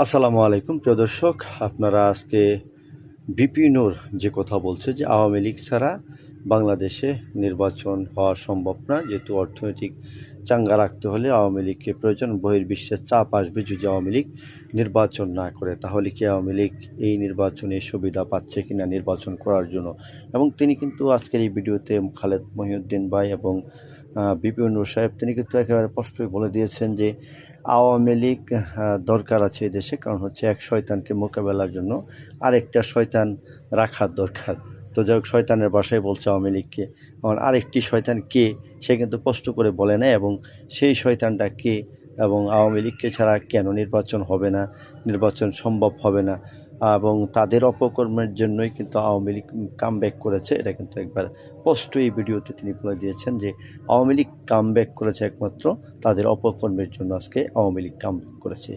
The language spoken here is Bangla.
আসসালামু আলাইকুম প্রিয় দর্শক, আপনারা আজকে বিপিনুর যে কথা বলছে যে আওয়ামী লীগ ছাড়া বাংলাদেশে নির্বাচন হওয়া সম্ভব না, যেহেতু অর্থনৈতিক চাঙ্গা রাখতে হলে আওয়ামী লীগকে প্রয়োজন, বহির্বিশ্বের চাপ আসবে যদি আওয়ামী লীগ নির্বাচন না করে, তাহলে কি আওয়ামী লীগ এই নির্বাচনে সুবিধা পাচ্ছে কিনা নির্বাচন করার জন্য। এবং তিনি কিন্তু আজকের এই ভিডিওতে খালেদ মহিউদ্দিন ভাই এবং বিপিনুর সাহেব তিনি কিন্তু একেবারে স্পষ্টই বলে দিয়েছেন যে আওয়ামী লীগ দরকার আছে এই দেশে, কারণ হচ্ছে এক শয়তানকে মোকাবেলার জন্য আরেকটা শয়তান রাখার দরকার। তো যাই হোক, শয়তানের বাসায় বলছে আওয়ামী লীগকে, কারণ আরেকটি শয়তান কে সে কিন্তু স্পষ্ট করে বলে না, এবং সেই শয়তানটা কে এবং আওয়ামী লীগকে ছাড়া কেন নির্বাচন হবে না, নির্বাচন সম্ভব হবে না, এবং তাদের অপকর্মের জন্যই কিন্তু আওয়ামী লীগ কামব্যাক করেছে। এটা কিন্তু একবার স্পষ্ট এই ভিডিওতে তিনি বলে দিয়েছেন যে আওয়ামী লীগ কামব্যাক করেছে একমাত্র তাদের অপকর্মের জন্য, আজকে আওয়ামী লীগ কামব্যাক করেছে।